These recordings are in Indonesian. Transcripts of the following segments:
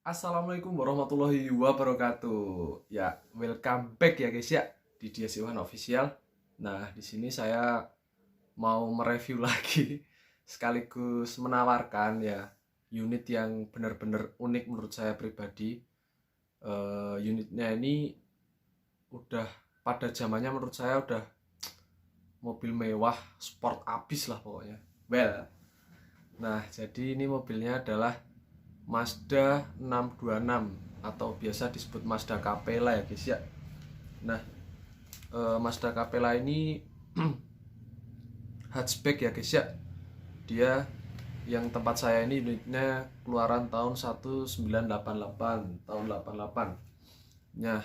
Assalamualaikum warahmatullahi wabarakatuh. Ya, welcome back ya guys ya di DS1 Official. Nah, di sini saya mau mereview lagi sekaligus menawarkan ya unit yang benar-benar unik menurut saya pribadi. Unitnya ini udah pada zamannya menurut saya udah mobil mewah, sport abis lah pokoknya. Nah, jadi ini mobilnya adalah Mazda 626 atau biasa disebut Mazda Capella ya guys ya. Nah, Mazda Capella ini hatchback ya guys ya. Dia yang tempat saya ini unitnya keluaran tahun 1988, tahun 88. Nah,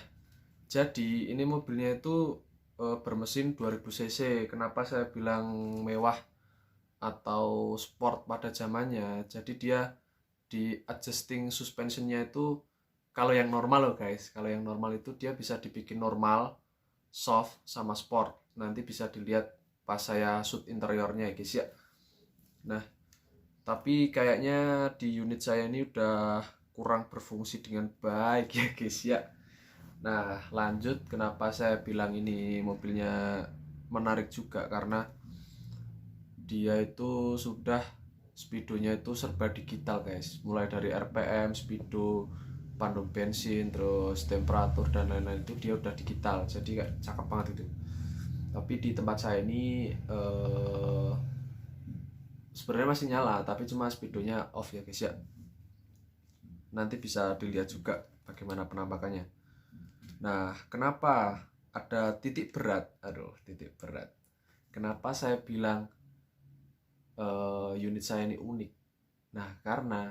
jadi ini mobilnya itu bermesin 2000 cc. Kenapa saya bilang mewah atau sport pada zamannya? Jadi dia di adjusting suspensionnya itu kalau yang normal loh guys, kalau yang normal itu dia bisa dibikin normal, soft, sama sport. Nanti bisa dilihat pas saya shoot interiornya ya guys ya. Nah, tapi kayaknya di unit saya ini udah kurang berfungsi dengan baik ya guys ya. Nah, lanjut kenapa saya bilang ini mobilnya menarik juga karena dia itu sudah speedonya itu serba digital guys, mulai dari RPM, speedo, pandu bensin, terus temperatur dan lain-lain itu dia udah digital, jadi kayak cakep banget itu. Tapi di tempat saya ini sebenarnya masih nyala, tapi cuma speedonya off ya guys ya. Nanti bisa dilihat juga bagaimana penampakannya. Nah, kenapa ada titik berat? Aduh, titik berat. Kenapa saya bilang unit saya ini unik? Nah, karena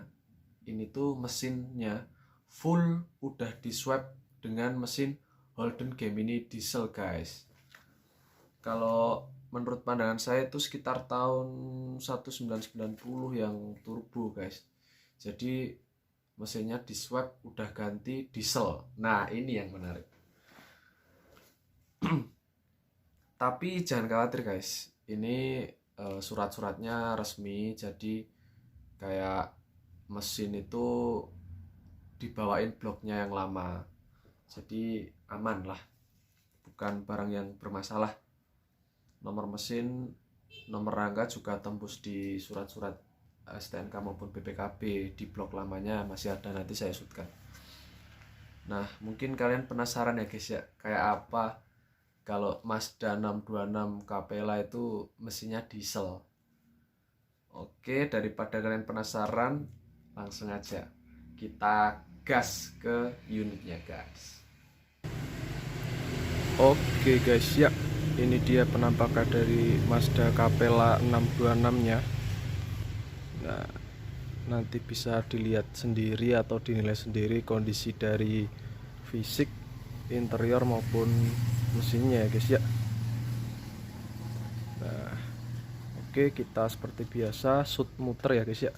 ini tuh mesinnya full udah di swap dengan mesin Holden Gemini diesel guys. Kalau menurut pandangan saya itu sekitar tahun 1990 yang turbo guys. Jadi mesinnya di swap udah ganti diesel. Nah, ini yang menarik. Tapi jangan khawatir guys, ini surat-suratnya resmi, jadi kayak mesin itu dibawain bloknya yang lama, jadi aman lah, bukan barang yang bermasalah. Nomor mesin, nomor rangka juga tembus di surat-surat STNK maupun BPKB, di blok lamanya masih ada, nanti saya shootkan. Nah, mungkin kalian penasaran ya guys ya, kayak apa kalau Mazda 626 Capella itu mesinnya diesel. Oke, daripada kalian penasaran, langsung aja kita gas ke unitnya guys. Oke guys ya, ini dia penampakan dari Mazda Capella 626 nya. Nah, nanti bisa dilihat sendiri atau dinilai sendiri kondisi dari fisik, interior maupun mesinnya ya guys ya. Nah, oke, kita seperti biasa shoot muter ya guys ya.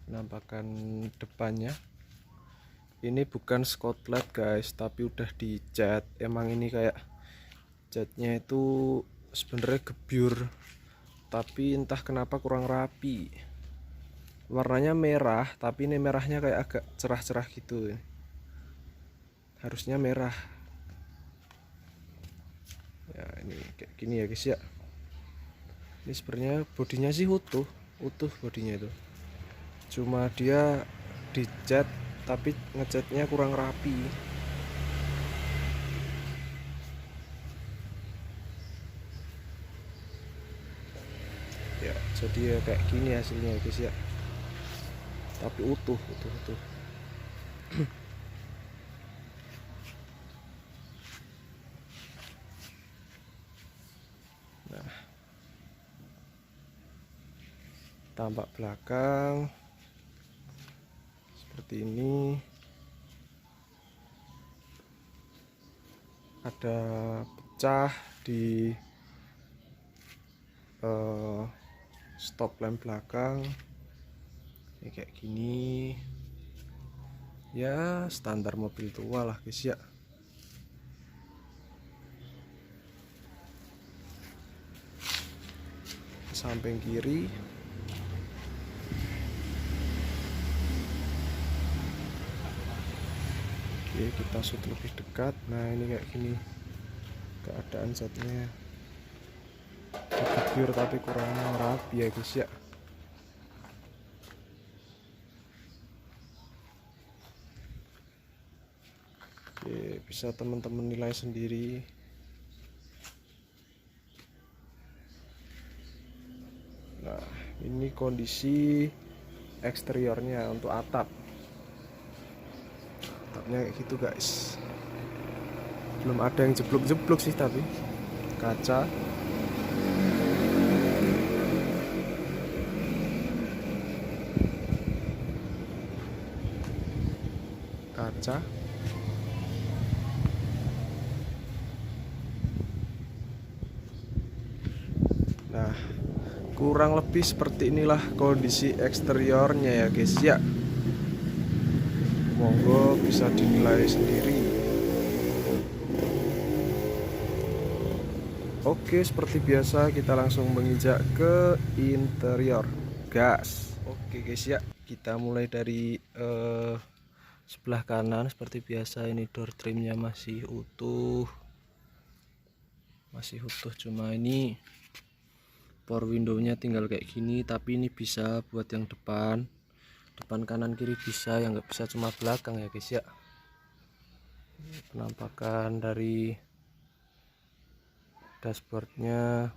Penampakan depannya ini bukan Scotland guys, tapi udah dicat. Emang ini kayak catnya itu sebenarnya gebyur, tapi entah kenapa kurang rapi. Warnanya merah, tapi ini merahnya kayak agak cerah-cerah gitu. Harusnya merah. Ya, ini kayak gini ya guys ya. Ini sebenarnya bodinya sih utuh bodinya itu. Cuma dia dicat tapi ngecatnya kurang rapi. Ya, jadi ya kayak gini hasilnya guys ya. Tapi utuh. Nah, tampak belakang seperti ini. Ada pecah di stop lamp belakang. Ini kayak gini. Ya, standar mobil tua lah guys ya. Samping kiri Oke, kita shoot lebih dekat. Nah, ini kayak gini keadaan catnya. Cukup pure tapi kurang rapi ya guys ya. Oke, bisa teman-teman nilai sendiri. Nah, ini kondisi eksteriornya untuk atap. Atapnya kayak gitu guys. Belum ada yang jeblok-jeblok sih, tapi kaca. Kaca. Nah, kurang lebih seperti inilah kondisi eksteriornya ya guys ya. Monggo bisa dinilai sendiri. Oke, seperti biasa kita langsung menginjak ke interior gas. Oke guys ya, kita mulai dari sebelah kanan. Seperti biasa ini door trimnya masih utuh, cuma ini power windownya tinggal kayak gini. Tapi ini bisa buat yang depan kanan kiri bisa, yang nggak bisa cuma belakang ya guys ya. Penampakan dari dashboardnya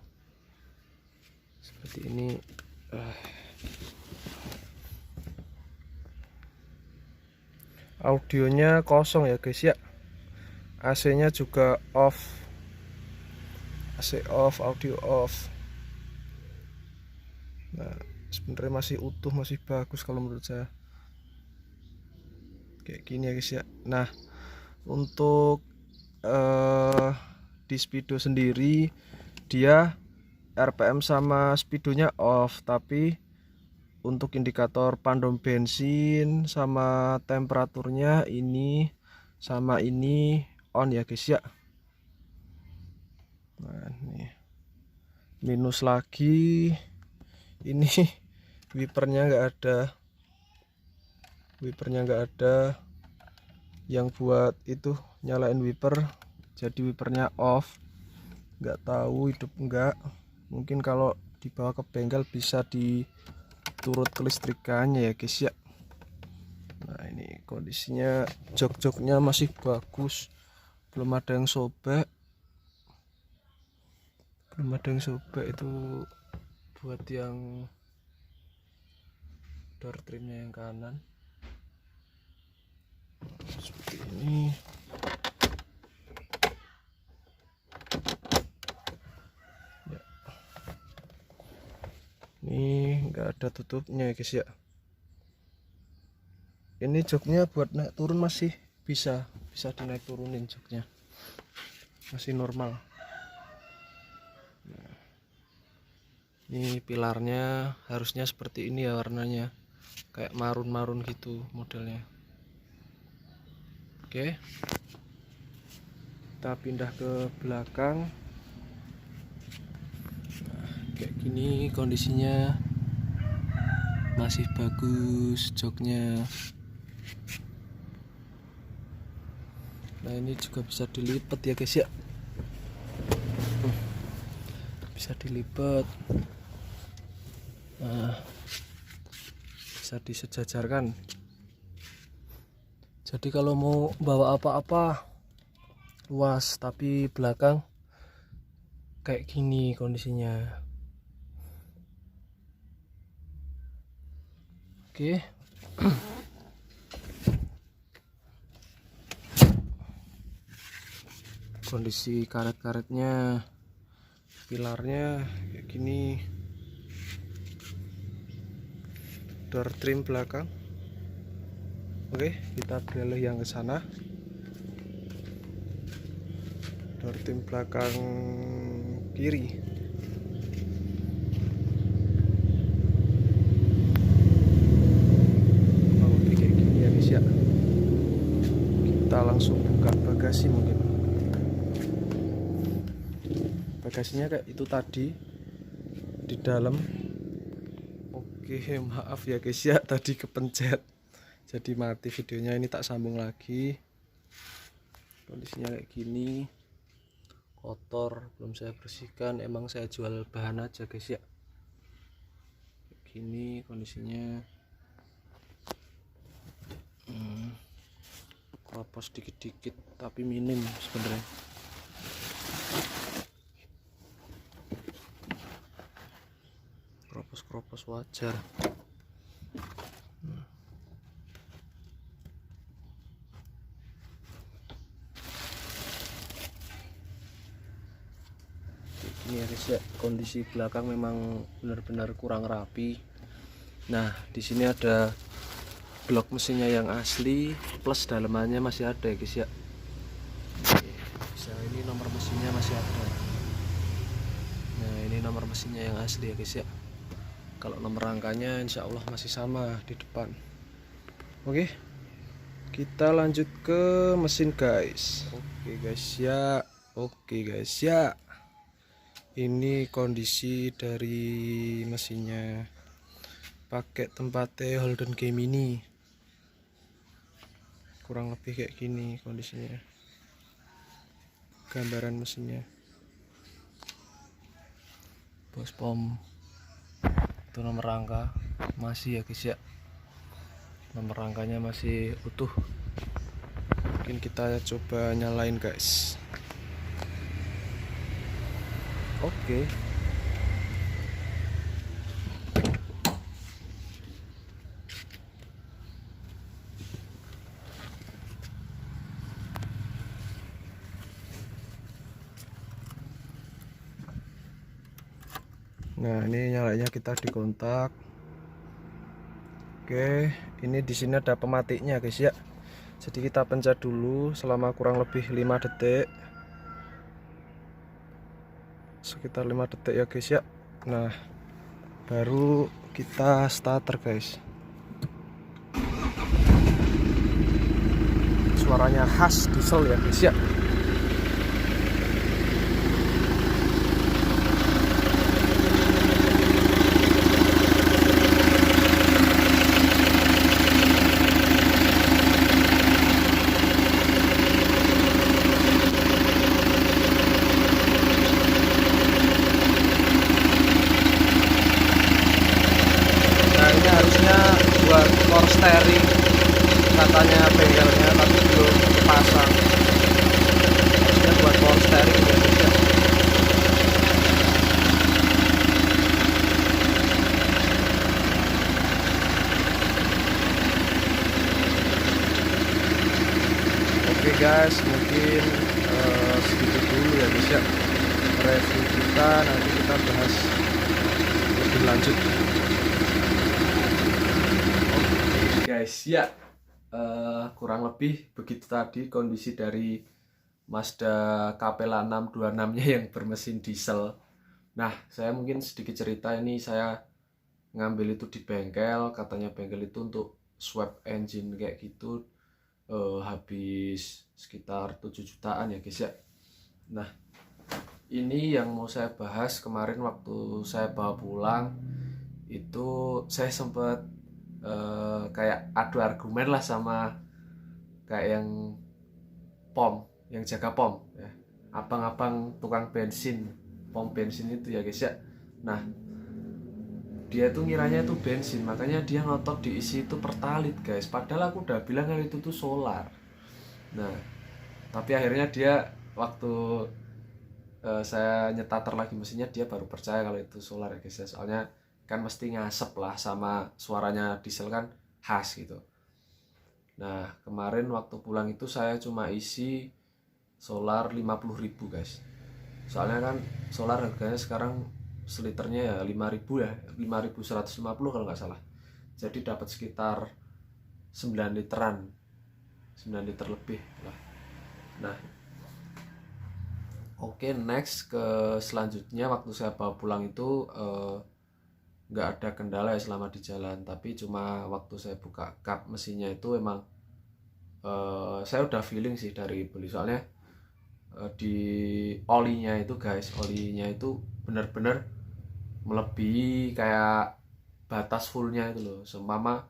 seperti ini. Audionya kosong ya guys ya. AC nya juga off, AC off, audio off. Nah, sebenarnya masih utuh, masih bagus kalau menurut saya. Kayak gini ya guys ya. Nah, untuk di speedo sendiri dia RPM sama speedonya off, tapi untuk indikator pandom bensin sama temperaturnya ini sama ini on ya guys ya. Nah, nih minus lagi. Ini wipernya nggak ada yang buat itu nyalain wiper, jadi wipernya off. Nggak tahu hidup enggak. Mungkin kalau dibawa ke bengkel bisa diturut kelistrikannya ya guys ya. Nah, ini kondisinya, jok-joknya masih bagus, belum ada yang sobek. Itu buat yang door trimnya yang kanan seperti ini. Ya. Ini enggak ada tutupnya ya guys ya. Ini joknya buat naik turun masih bisa dinaik turunin, joknya masih normal. Nah, ini pilarnya harusnya seperti ini ya, warnanya kayak marun gitu modelnya. Oke, kita pindah ke belakang. Nah, kayak gini kondisinya, masih bagus joknya. Nah, ini juga bisa dilipat ya guys ya, bisa dilipat. Nah, bisa disejajarkan, jadi kalau mau bawa apa-apa luas. Tapi belakang kayak gini kondisinya. Oke. Kondisi karet-karetnya, pilarnya kayak gini. Door trim belakang. Oke, kita beralih yang ke sana. Door trim belakang kiri. Oke, kayak gini ya guys ya. Kita langsung buka bagasi mungkin. Bagasinya kayak itu tadi di dalam. Oke, maaf ya guys ya, tadi kepencet jadi mati videonya. Ini tak sambung lagi. Kondisinya kayak gini, kotor, belum saya bersihkan. Emang saya jual bahan aja guys ya. Kayak gini kondisinya. Keropos dikit-dikit tapi minim sebenarnya. Keropos wajar. Ini ya guys ya, kondisi belakang memang benar-benar kurang rapi. Nah, di sini ada blok mesinnya yang asli plus dalemannya masih ada ya guys ya. Bisa, ini nomor mesinnya masih ada. Nah, ini nomor mesinnya yang asli ya guys ya. Kalau nomor rangkanya insya Allah masih sama di depan. Oke, kita lanjut ke mesin guys. Oke guys ya. Oke guys ya, ini kondisi dari mesinnya, pakai tempatnya Holden Gemini, kurang lebih kayak gini kondisinya, gambaran mesinnya. Bos pom itu nomor rangka masih ya guys ya, nomor rangkanya masih utuh. Mungkin kita coba nyalain guys. Oke. Nah, ini nyalanya kita di kontak. Oke, ini di sini ada pematiknya guys ya. Jadi kita pencet dulu selama kurang lebih 5 detik. Sekitar 5 detik ya guys ya. Nah, baru kita starter guys. Suaranya khas diesel ya guys ya. Harusnya buat power steering katanya bengkelnya, tapi belum pasang. Harusnya buat power steering ya guys ya. Oke guys, mungkin segitu dulu ya guys ya review kita, nanti kita bahas lebih lanjut. Guys ya, kurang lebih begitu tadi kondisi dari Mazda Capella 626 nya yang bermesin diesel. Nah, saya mungkin sedikit cerita, ini saya ngambil itu di bengkel, katanya bengkel itu untuk swap engine kayak gitu habis sekitar 7 jutaan ya guys ya. Nah, ini yang mau saya bahas. Kemarin waktu saya bawa pulang itu saya sempat kayak adu argumen lah sama kayak yang pom, yang jaga pom ya, abang-abang tukang bensin, pom bensin itu ya guys ya. Nah, dia tuh ngiranya itu bensin, makanya dia ngotot diisi itu pertalit guys, padahal aku udah bilang kalau itu tuh solar. Nah, tapi akhirnya dia waktu saya nyetater lagi mesinnya, dia baru percaya kalau itu solar ya guys ya. Soalnya kan mesti ngasep lah, sama suaranya diesel kan khas gitu. Nah, kemarin waktu pulang itu saya cuma isi solar 50.000 guys. Soalnya kan solar harganya sekarang seliternya ya 5.000 ya, 5.150 kalau nggak salah. Jadi dapat sekitar 9 literan, 9 liter lebih lah. Nah, oke, next ke selanjutnya, waktu saya bawa pulang itu nggak ada kendala ya selama di jalan, tapi cuma waktu saya buka kap mesinnya itu emang saya udah feeling sih dari beli. Soalnya di olinya itu guys, olinya itu benar-benar melebihi kayak batas fullnya itu loh. Seumpama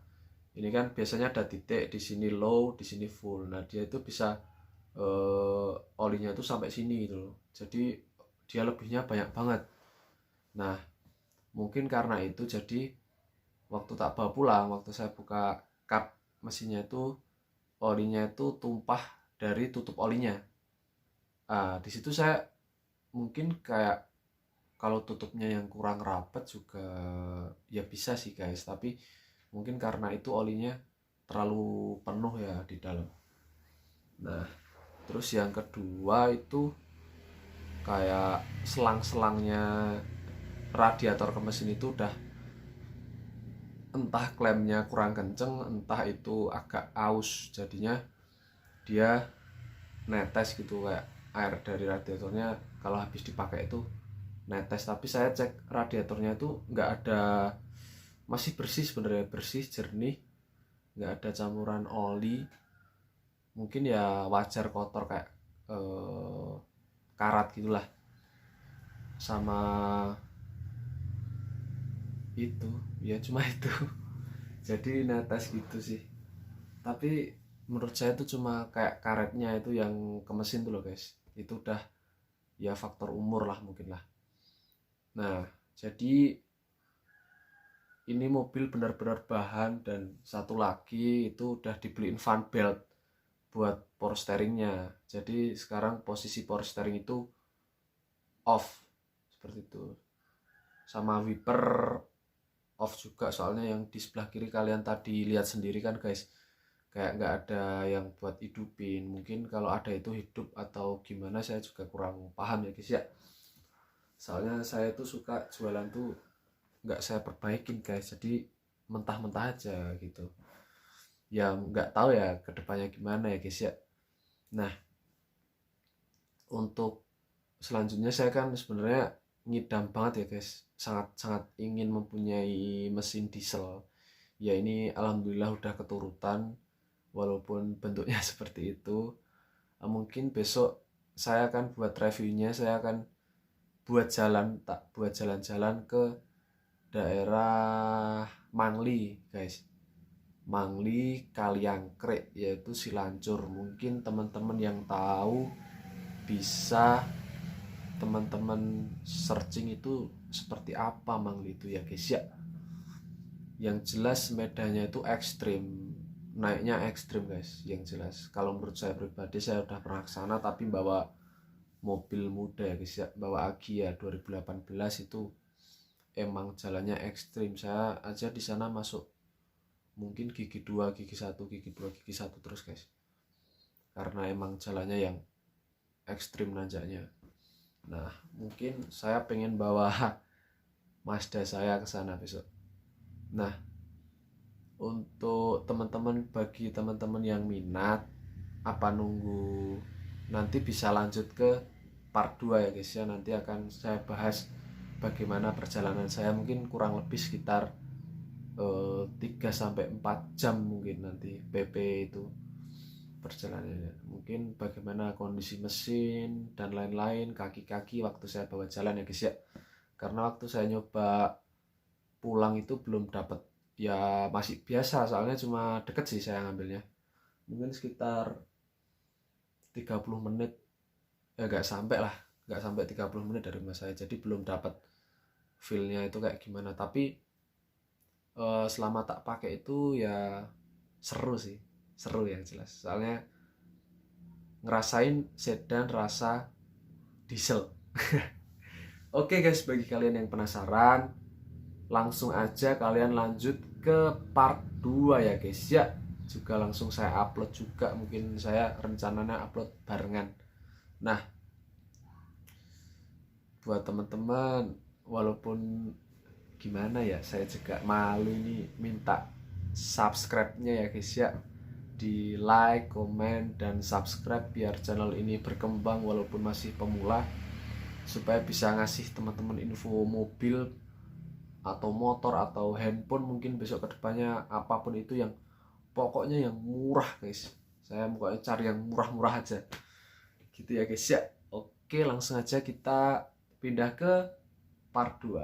Ini kan biasanya ada titik di sini low, di sini full. Nah, dia itu bisa olinya itu sampai sini gitu loh. Jadi dia lebihnya banyak banget. Nah, mungkin karena itu jadi waktu tak bawa pulang, waktu saya buka kap mesinnya itu olinya itu tumpah dari tutup olinya. Di situ saya mungkin kayak kalau tutupnya yang kurang rapat juga ya bisa sih guys, tapi mungkin karena itu olinya terlalu penuh ya di dalam. Nah, terus yang kedua itu kayak selang-selangnya radiator ke mesin itu udah entah klemnya kurang kenceng, entah itu agak aus, jadinya dia netes gitu, kayak air dari radiatornya kalau habis dipakai itu netes. Tapi saya cek radiatornya itu nggak ada, masih bersih sebenarnya, bersih jernih, nggak ada campuran oli. Mungkin ya wajar kotor kayak karat gitulah, sama itu ya cuma itu. Jadi netes gitu sih, tapi menurut saya itu cuma kayak karetnya itu yang ke mesin tuh loh guys, itu udah ya faktor umur lah mungkin lah. Nah, jadi ini mobil benar-benar bahan, dan satu lagi itu udah dibeliin fan belt buat power steeringnya. Jadi sekarang posisi power steering itu off seperti itu, sama wiper off juga, soalnya yang di sebelah kiri kalian tadi lihat sendiri kan guys, kayak nggak ada yang buat hidupin. Mungkin kalau ada itu hidup atau gimana, saya juga kurang paham ya guys ya, soalnya saya tuh suka jualan tuh nggak saya perbaikin guys, jadi mentah-mentah aja gitu ya, nggak tahu ya kedepannya gimana ya guys ya. Nah, untuk selanjutnya saya kan sebenarnya ngidam banget ya guys, sangat-sangat ingin mempunyai mesin diesel ya. Ini alhamdulillah udah keturutan walaupun bentuknya seperti itu. Mungkin besok saya akan buat reviewnya, saya akan buat jalan-jalan ke daerah Mangli guys, Mangli Kaliangkrek, yaitu Silancur. Mungkin teman-teman yang tahu bisa teman-teman searching itu seperti apa Mangli itu ya guys ya. Yang jelas medannya itu ekstrim, naiknya ekstrim guys, yang jelas. Kalau menurut saya pribadi, saya udah pernah kesana tapi bawa mobil muda ya guys ya, bawa Agya 2018, itu emang jalannya ekstrim. Saya aja di sana masuk mungkin gigi 2, gigi 1, gigi 2, gigi 1 terus guys, karena emang jalannya yang ekstrim nanjaknya. Nah, mungkin saya pengen bawa Mazda saya ke sana besok. Nah, untuk teman-teman, bagi teman-teman yang minat, apa nunggu nanti bisa lanjut ke part 2 ya guys ya. Nanti akan saya bahas bagaimana perjalanan saya, mungkin kurang lebih sekitar 3-4 jam mungkin nanti PP itu perjalanannya. Mungkin bagaimana kondisi mesin dan lain-lain, kaki-kaki waktu saya bawa jalan ya guys ya. Karena waktu saya nyoba pulang itu belum dapat, ya masih biasa, soalnya cuma deket sih saya ngambilnya, mungkin sekitar 30 menit, ya nggak sampai 30 menit dari rumah saya, jadi belum dapat feelnya itu kayak gimana. Tapi selama tak pakai itu ya seru sih, seru yang jelas, soalnya ngerasain sedan rasa diesel. Oke guys, bagi kalian yang penasaran, langsung aja kalian lanjut ke part 2 ya guys ya. Juga langsung saya upload juga, mungkin saya rencananya upload barengan. Nah, buat teman-teman, walaupun gimana ya, saya juga malu ini minta subscribe-nya ya guys ya. Di like, komen, dan subscribe biar channel ini berkembang walaupun masih pemula, supaya bisa ngasih teman-teman info mobil atau motor atau handphone mungkin besok kedepannya, apapun itu yang pokoknya yang murah guys. Saya pokoknya cari yang murah-murah aja gitu ya guys ya. Oke, langsung aja kita pindah ke part 2.